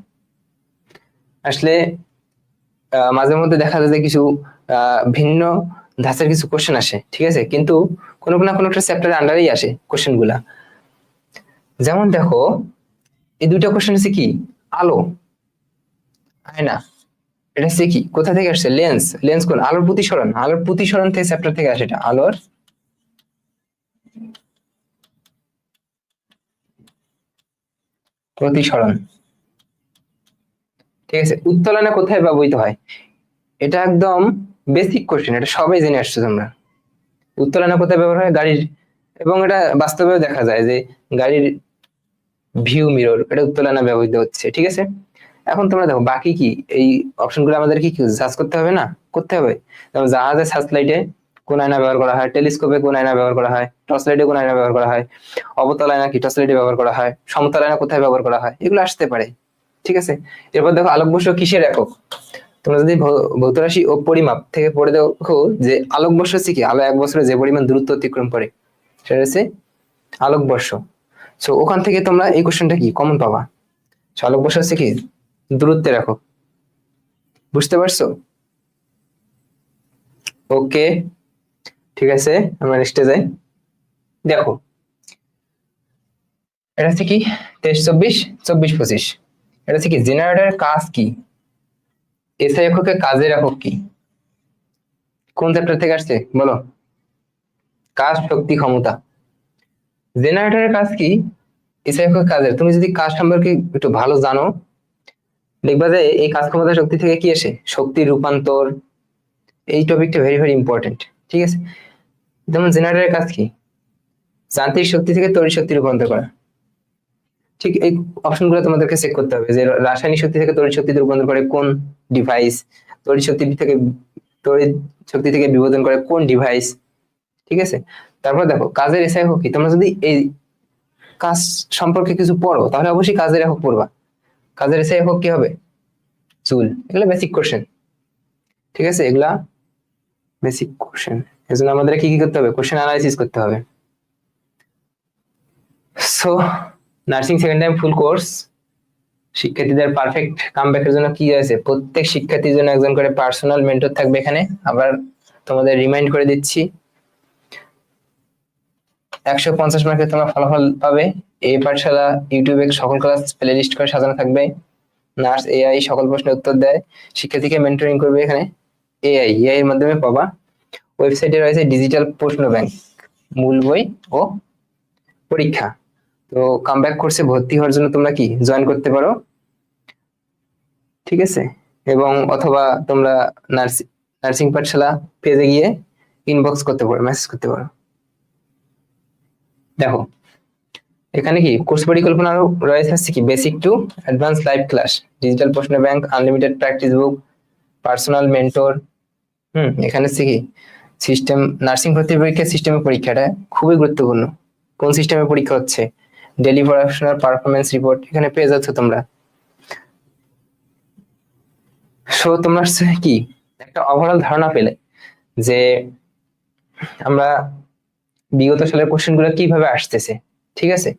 আসলে মাঝে মধ্যে দেখা যায় যে কিছু ভিন্ন ধাঁচের কিছু কোশ্চেন আসে, ঠিক আছে, কিন্তু কোনো না কোনো একটা চ্যাপ্টারের আন্ডারেই আসে কোশ্চেন গুলা। যেমন দেখো এই দুইটা কোশ্চেন আছে কি, আলো, আয়না, এটা হচ্ছে কি কোথা থেকে আসছে, লেন্স, লেন্স কোন, আলোর প্রতিসরণ, আলোর প্রতিসরণ থেকে চ্যাপ্টার থেকে আসে, এটা আলোর প্রতিসরণ, ঠিক আছে। উত্তোলনে কোথায় ব্যবহৃত হয়, এটা একদম বেসিক কোশ্চেন, এটা সবাই জেনে আসছো তোমরা। উত্তোলনে কোথায় ব্যবহার হয়, গাড়ির, এবং এটা বাস্তবেও দেখা যায় যে গাড়ির ভিউ মিরর, এটা উত্তোলনে ব্যবহৃত হচ্ছে, ঠিক আছে। এখন তোমরা দেখো বাকি কি এই অপশনগুলো আমাদের কি সার্চ করতে হবে না, করতে হবে। যেমন জাহাজের সার্চ লাইটে কোন আয়না ব্যবহার করা হয়, টেলিস্কোপে কোন আয়না ব্যবহার করা হয়, টর্চ লাইটে কোন আয়না ব্যবহার করা হয়, অবতল আয়না কি টর্চ লাইটে ব্যবহার করা হয়, সমতল আয়না কোথায় ব্যবহার করা হয়, এগুলো আসতে পারে, ঠিক আছে। এরপর দেখো আলোকবর্ষ কিসের একক, তোমরা যদি ভৌত রাশি ও পরিমাপ থেকে পড়ে দেখো যে আলোকবর্ষ হচ্ছে কি, আলো 1 বছরে যে পরিমাণ দূরত্ব অতিক্রম করে সেটা হচ্ছে আলোকবর্ষ। সো ওখান থেকে তোমরা এই কোশ্চেনটা কি কমন পাবা, আলোকবর্ষ হচ্ছে কি দূরত্বে রাখো, বুঝতে পারছো। ওকে, ঠিক আছে, আমরা নেক্সটে যাই। দেখো এটা হচ্ছে কি 23-24, 24-25, এটা হচ্ছে কি জেনারেটরের কাজ কি, এসআই এককে কাজের একক কি, কোন চ্যাপ্টার থেকে আসছে বলো, কাজ, শক্তি, ক্ষমতা। জেনারেটরের কাজ কি, এসআই একক কাজের, তুমি যদি কাজ সম্পর্কে একটু ভালো জানো দেখবা যে এই কাজ ক্ষমতা শক্তি থেকে কি আসে, শক্তি রূপান্তর, এই টপিকটা ভেরি ভেরি ইম্পর্টেন্ট, ঠিক আছে। যেমন জেনারেটরের কাজ কি, যান্ত্রিক শক্তি থেকে তড়িৎ শক্তি রূপান্তর করা, ঠিক এই অপশনগুলো তোমাদেরকে চেক করতে হবে যে রাসায়নিক শক্তি থেকে তড়িৎ শক্তিতে রূপান্তর করে কোন ডিভাইস, তড়িৎ শক্তি থেকে তড়িৎ শক্তি থেকে বিভাজন করে কোন ডিভাইস, ঠিক আছে। তারপর দেখো কাজের এসআই একক কি, তোমরা যদি এই কাজ সম্পর্কে কিছু পড়ো তাহলে অবশ্যই কাজের একক পড়বা, কাজের এসআই একক কি হবে, জুল। এগুলো বেসিক কোশ্চেন, ঠিক আছে, এগুলা বেসিক কোশ্চেন, এজন্য আমাদের কি কি করতে হবে, কোশ্চেন অ্যানালাইসিস করতে হবে। So nursing second time full course শিক্ষার্থীদের পারফেক্ট কামব্যাকের জন্য কি আছে, প্রত্যেক শিক্ষার্থীর জন্য একজন করে পার্সোনাল মেন্টর থাকবে এখানে। আবার তোমাদের রিমাইন্ড করে দিচ্ছি, 150 মার্কের তোমরা ফলাফল পাবে। এই পাঠশালা ইউটিউবে সকল ক্লাস প্লে লিস্ট করে সাজানো থাকবে, নার্স এআই সকল প্রশ্নের উত্তর দেয়, শিক্ষার্থীকে মেন্টরিং করবে এখানে এআই এর মাধ্যমে পাবা। ওয়েবসাইটে রয়েছে ডিজিটাল প্রশ্ন ব্যাংক, মূল বই ও পরীক্ষা। তো কামব্যাক কোর্সে ভর্তি হওয়ার জন্য তোমরা কি জয়েন করতে পারো, ঠিক আছে। এবং অথবা তোমরা নার্সিং পাঠশালা পেজে গিয়ে ইনবক্স করতে পারো, মেসেজ করতে পারো। দেখো এখানে কি কোর্স পরিকল্পনা রয়েছে হচ্ছে কি basic to advance live class, digital প্রশ্ন bank, unlimited practice book, personal mentor. এখানে হচ্ছে কি সিস্টেম, নার্সিং ভর্তি পরীক্ষার সিস্টেমের পরীক্ষাটা খুবই গুরুত্বপূর্ণ। কোন সিস্টেমে পরীক্ষা হচ্ছে, ডেলি পড়াশোনার পারফরমেন্স রিপোর্ট এখানে পেয়ে যাচ্ছ তোমরা। সো তোমরা কি একটা ওভারঅল ধারণা পেলে যে আমরা বিগত সালের কোশ্চেন গুলো কিভাবে আসতেছে, ঠিক আছে।